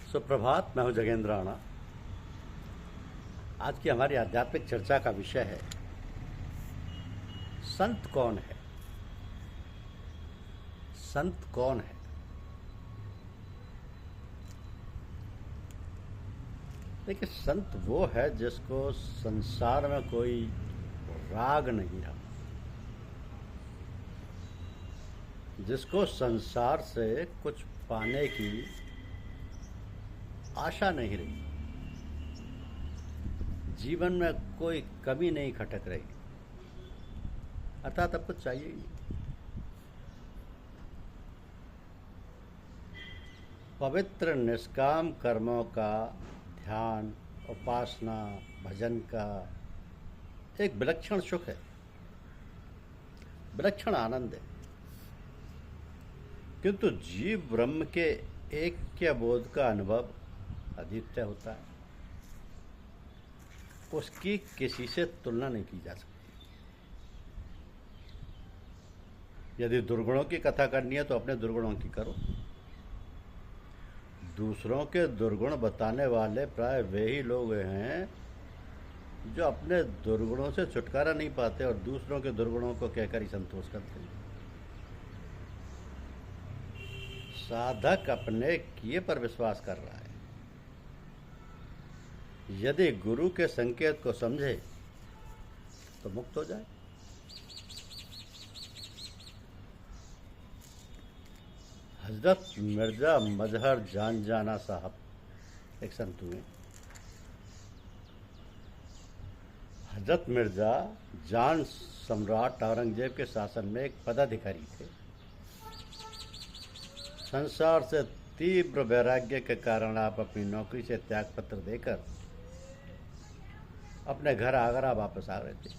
सुप्रभात। मैं हूं जगेंद्र राणा। आज की हमारी आध्यात्मिक चर्चा का विषय है संत कौन है। संत कौन है? देखिए, संत वो है जिसको संसार में कोई राग नहीं रहा, जिसको संसार से कुछ पाने की आशा नहीं रही, जीवन में कोई कमी नहीं खटक रही, अर्थात अब कुछ चाहिए ही नहीं। पवित्र निष्काम कर्मों का ध्यान, उपासना, भजन का एक विलक्षण सुख है, विलक्षण आनंद है। किंतु जीव ब्रह्म के ऐक्य बोध का अनुभव अद्वितीय होता है, उसकी किसी से तुलना नहीं की जा सकती। यदि दुर्गुणों की कथा करनी है तो अपने दुर्गुणों की करो। दूसरों के दुर्गुण बताने वाले प्राय वे ही लोग हैं जो अपने दुर्गुणों से छुटकारा नहीं पाते और दूसरों के दुर्गुणों को कहकर ही संतोष करते हैं। साधक अपने किए पर विश्वास कर रहा है। यदि गुरु के संकेत को समझे तो मुक्त हो जाए। हजरत मिर्जा मजहर जान जाना साहब एक संत हुए। हजरत मिर्जा जान सम्राट औरंगजेब के शासन में एक पदाधिकारी थे। संसार से तीव्र वैराग्य के कारण आप अपनी नौकरी से त्यागपत्र देकर अपने घर आगरा वापस आ रहे थे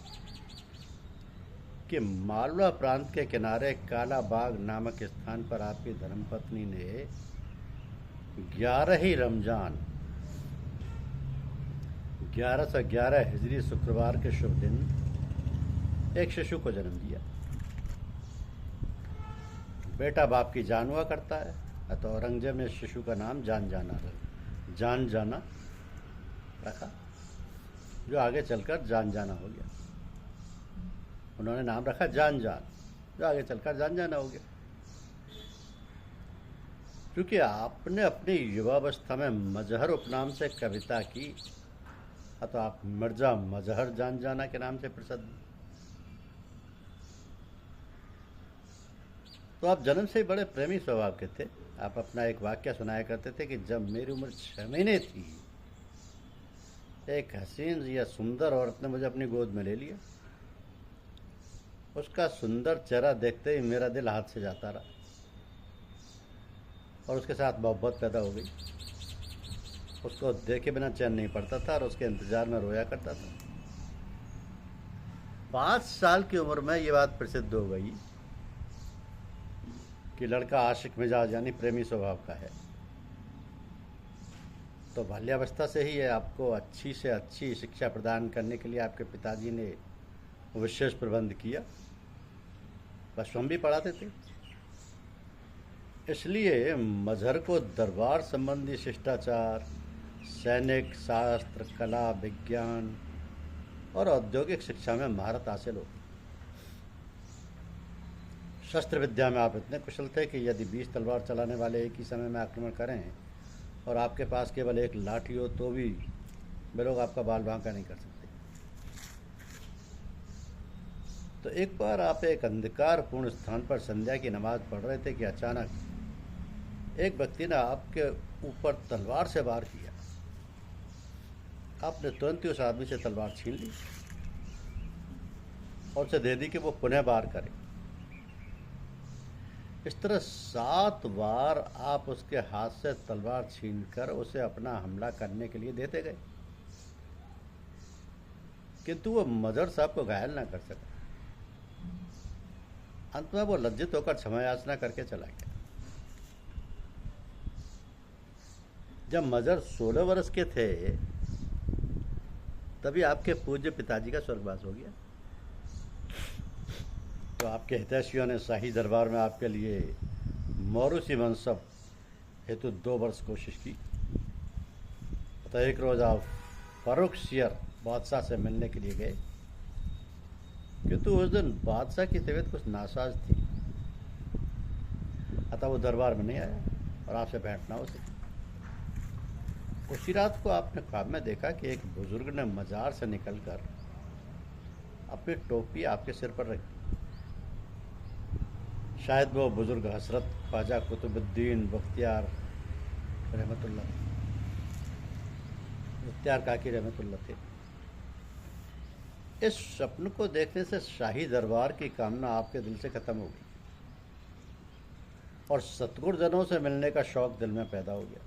कि मालवा प्रांत के किनारे काला बाग नामक स्थान पर आपकी धर्मपत्नी ने 11 रमजान 1111 हिजरी शुक्रवार के शुभ दिन एक शिशु को जन्म दिया। बेटा बाप की जान हुआ करता है, अतः औरंगजेब ने शिशु का नाम जान जाना रखा, जो आगे चलकर जान जाना हो गया। उन्होंने नाम रखा जान, जो आगे चलकर जान जाना हो गया। क्योंकि आपने अपनी युवावस्था में मजहर उपनाम से कविता की, अतः आप मिर्जा मजहर जान जाना के नाम से प्रसिद्ध। तो आप जन्म से ही बड़े प्रेमी स्वभाव के थे। आप अपना एक वाक्य सुनाया करते थे कि जब मेरी उम्र 6 महीने थी, एक हसीन या सुंदर औरत ने मुझे अपनी गोद में ले लिया। उसका सुंदर चेहरा देखते ही मेरा दिल हाथ से जाता रहा और उसके साथ मोहब्बत पैदा हो गई। उसको देखे बिना चैन नहीं पड़ता था और उसके इंतजार में रोया करता था। 5 साल की उम्र में ये बात प्रसिद्ध हो गई कि लड़का आशिक मिजाज यानी प्रेमी स्वभाव का है। तो बाल्यावस्था से ही आपको अच्छी से अच्छी शिक्षा प्रदान करने के लिए आपके पिताजी ने विशेष प्रबंध किया। बस हम भी पढ़ाते थे। इसलिए मजहर को दरबार संबंधी शिष्टाचार, सैनिक शास्त्र, कला, विज्ञान और औद्योगिक शिक्षा में महारत हासिल हो। शस्त्र विद्या में आप इतने कुशल थे कि यदि 20 तलवार चलाने वाले एक ही समय में आक्रमण करें और आपके पास केवल एक लाठी हो तो भी वे लोग आपका बाल बांका नहीं कर सकते। तो एक बार आप एक अंधकारपूर्ण स्थान पर संध्या की नमाज पढ़ रहे थे कि अचानक एक व्यक्ति ने आपके ऊपर तलवार से वार किया। आपने तुरंत ही उस आदमी से तलवार छीन ली और उसे दे दी कि वो पुनः वार करे। इस तरह 7 बार आप उसके हाथ से तलवार छीनकर उसे अपना हमला करने के लिए देते गए, किंतु वो मजहर साहब को घायल ना कर सका। अंत में वो लज्जित होकर क्षमा याचना करके चला गया। जब मजहर 16 वर्ष के थे तभी आपके पूज्य पिताजी का स्वर्गवास हो गया। तो आपके हितैषियों ने शाही दरबार में आपके लिए मौरूसी मनसब हेतु 2 वर्ष कोशिश की, तो एक रोज़ आप फर्रुखसियर बादशाह से मिलने के लिए गए, किंतु उस दिन बादशाह की तबीयत कुछ नासाज थी, अतः वो दरबार में नहीं आया और आपसे भेंट ना हो सकी। उसी रात को आपने ख्वाब में देखा कि एक बुजुर्ग ने मजार से निकलकर अपनी टोपी आपके सिर पर रखी। शायद वो बुजुर्ग हजरत ख्वाजा कुतुबुद्दीन बख्तियार काकी रहमतुल्लाह थे। इस स्वप्न को देखने से शाही दरबार की कामना आपके दिल से खत्म हो गई और सतगुरुजनों से मिलने का शौक दिल में पैदा हो गया।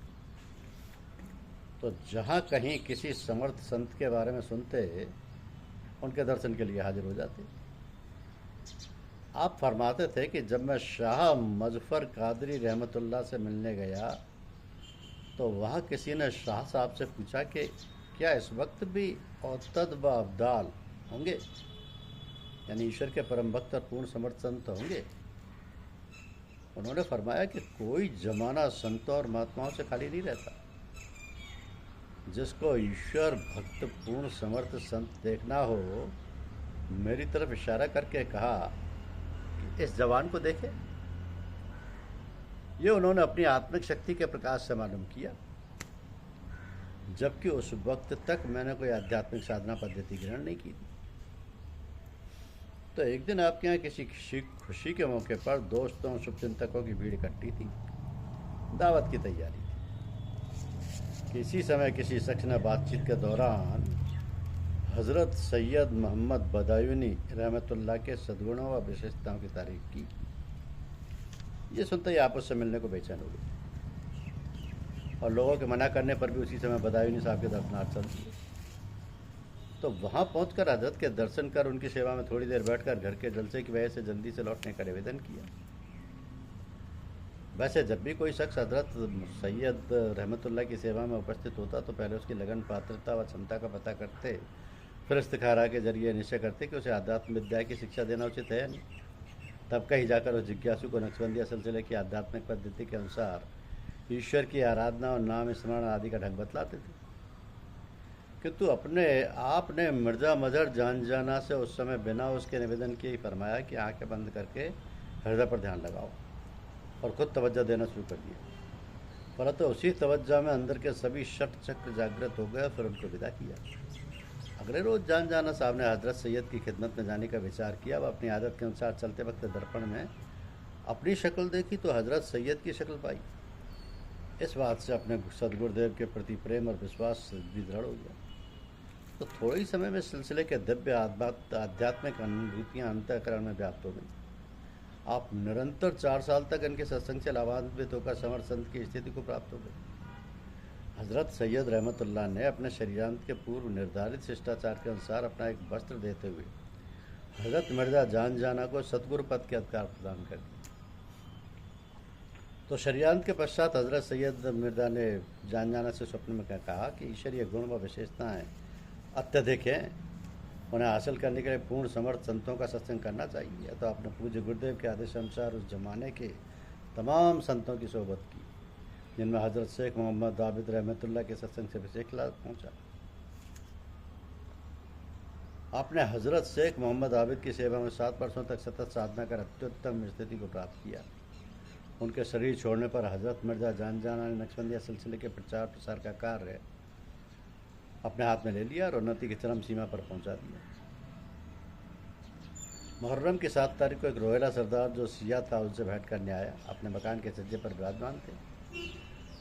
तो जहाँ कहीं किसी समर्थ संत के बारे में सुनते, उनके दर्शन के लिए हाजिर हो जाते। आप फरमाते थे कि जब मैं शाह मजफर कादरी रहमतुल्लाह से मिलने गया तो वहाँ किसी ने शाह साहब से पूछा कि क्या इस वक्त भी औतद व अब्दाल होंगे, यानी ईश्वर के परम भक्त और पूर्ण समर्थ संत होंगे। उन्होंने फरमाया कि कोई जमाना संतों और महात्माओं से खाली नहीं रहता। जिसको ईश्वर भक्त पूर्ण समर्थ संत देखना हो, मेरी तरफ इशारा करके कहा कि इस जवान को देखे। ये उन्होंने अपनी आत्मिक शक्ति के प्रकाश से मालूम किया, जबकि उस वक्त तक मैंने कोई आध्यात्मिक साधना पद्धति ग्रहण नहीं की थी। तो एक दिन आपके यहाँ किसी खुशी के मौके पर दोस्तों शुभचिंतकों की भीड़ इकट्ठी थी, दावत की तैयारी थी। किसी समय किसी शख्स ने बातचीत के दौरान हज़रत सैयद मोहम्मद बदायूनी रहमतुल्लाह के सद्गुणों व विशेषताओं की तारीफ की। ये सुनते ही आपस से मिलने को बेचैन हो गए और लोगों के मना करने पर भी उसी समय बदायूनी साहब के दर्शनार्थ चल दिए। तो वहाँ पहुंचकर हजरत के दर्शन कर उनकी सेवा में थोड़ी देर बैठकर घर के जलसे की वजह से जल्दी से लौटने का निवेदन किया। वैसे जब भी कोई शख्स हजरत सैयद रहमतुल्लाह की सेवा में उपस्थित होता तो पहले उसकी लगन, पात्रता व क्षमता का पता करते, फिर इस्तिखारा के जरिए निश्चय करते कि उसे आध्यात्म विद्या की शिक्षा देना उचित है या नहीं। तब कहीं जाकर उस जिज्ञासु को नक्शबंदिया सिलसिले की आध्यात्मिक पद्धति के अनुसार ईश्वर की आराधना और नाम स्मरण आदि का ढंग बतलाते थे। किंतु अपने आपने मिर्ज़ा मजहर जान जाना से उस समय बिना उसके निवेदन किए ही फरमाया कि आंखें बंद करके हृदय पर ध्यान लगाओ और खुद तवज्जो देना शुरू कर दिया। परंतु उसी तवज्जो में अंदर के सभी षट चक्र जागृत हो गए, फिर उनको विदा किया। अगले रोज़ जान जाना साहब ने हजरत सैयद की खिदमत में जाने का विचार किया। वह अपनी आदत के अनुसार चलते वक्त दर्पण में अपनी शक्ल देखी तो हजरत सैयद की शक्ल पाई। इस बात से अपने सदगुरुदेव के प्रति प्रेम और विश्वास भी दृढ़ हो गया। तो थोड़े ही समय में सिलसिले के दिव्य आध्यात्मिक अनुभूतियाँ अंतःकरण में व्याप्त हो गई। आप निरंतर 4 साल तक इनके सत्संग से लाभान्वित होकर समर्थ संत की स्थिति को प्राप्त हो गए। हजरत सैयद रहमतुल्लाह ने अपने शरीरांत के पूर्व निर्धारित शिष्टाचार के अनुसार अपना एक वस्त्र देते हुए हजरत मिर्ज़ा जान जाना को सतगुरु पद के अधिकार प्रदान कर दिया। तो शरीरांत के पश्चात हजरत सैयद मिर्ज़ा ने जान जाना से स्वप्न में कहा कि ईश्वरीय गुण व विशेषताएँ अत्यधिक हैं, उन्हें हासिल करने के लिए पूर्ण समर्थ संतों का सत्संग करना चाहिए। तो आपने पूज्य गुरुदेव के आदेश अनुसार उस जमाने के तमाम संतों की सोहबत की, जिनमें हजरत शेख मोहम्मद आबिद रहमतुल्लाह के सत्संग से विशेष लाभ पहुँचा। आपने हजरत शेख मोहम्मद आबिद की सेवा में 7 वर्षों तक सतत साधना कर अत्युत्तम स्थिति को प्राप्त किया। उनके शरीर छोड़ने पर हजरत मिर्ज़ा जान जाना ने नक्शबंदिया सिलसिले के प्रचार प्रसार का कार्य अपने हाथ में ले लिया और उन्नति की चरम सीमा पर पहुंचा दिया। मुहर्रम की 7 तारीख को एक रोहेला सरदार जो सिया था उनसे भेंट करने आया। अपने मकान के छज्जे पर विराजमान थे।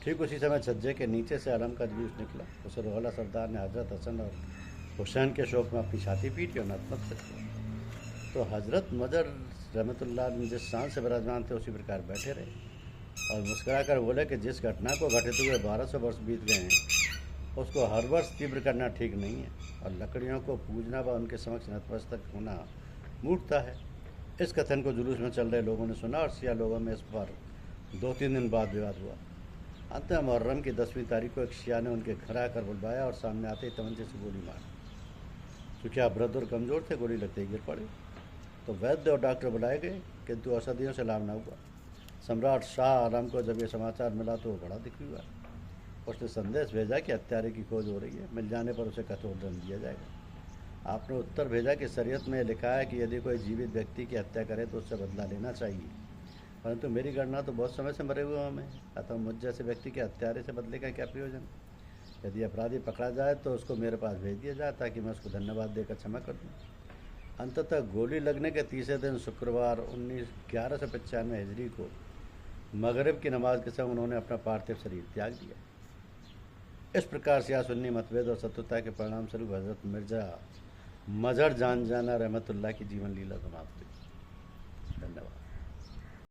ठीक उसी समय छज्जे के नीचे से अलम का जुलूस निकला। उसे रोहेला सरदार ने हजरत हसन और हुसैन के शोक में अपनी छाती पीटी और नतमस्तक किया। तो हजरत मजहर रहमतुल्लाह जिस शान से विराजमान थे उसी प्रकार बैठे रहे और मुस्कुरा कर बोले कि जिस घटना को घटित हुए 1200 वर्ष बीत गए हैं उसको हर वर्ष तीव्र करना ठीक नहीं है और लकड़ियों को पूजना व उनके समक्ष नतमस्तक होना मूर्खता है। इस कथन को जुलूस में चल रहे लोगों ने सुना और सिया लोगों में इस पर 2-3 दिन बाद विवाद हुआ। अंत में मुहर्रम की 10वीं तारीख को एक शिया ने उनके घर आकर बुलवाया और सामने आते ही तमंचे से गोली मारी। चूँकि आप वृद्ध और कमज़ोर थे, गोली लगते ही गिर पड़े। तो वैद्य और डॉक्टर बुलाए गए, किंतु औषधियों से लाभ न हुआ। सम्राट शाह आलम को जब ये समाचार मिला तो वो बड़ा दुखी हुआ। उसने संदेश भेजा कि हत्यारे की खोज हो रही है, मिल जाने पर उसे कठोर दंड दिया जाएगा। आपने उत्तर भेजा कि शरीयत में लिखा है कि यदि कोई जीवित व्यक्ति की हत्या करे तो उससे बदला लेना चाहिए, परंतु मेरी गणना तो बहुत समय से मरे हुए हमें, अतः मुझ जैसे व्यक्ति के हत्यारे से बदले का क्या प्रयोजन। यदि अपराधी पकड़ा जाए तो उसको मेरे पास भेज दिया जाए ताकि मैं उसको धन्यवाद देकर क्षमा कर दूँ। अंततः गोली लगने के तीसरे दिन शुक्रवार 1195 हिजरी को मगरिब की नमाज के समय उन्होंने अपना पार्थिव शरीर त्याग दिया। इस प्रकार शिया सुन्नी मतभेद और शत्रुता के परिणाम स्वरूप हजरत मिर्जा मजहर जान जाना रहमतुल्लाह की जीवन लीला समाप्त हुई। धन्यवाद।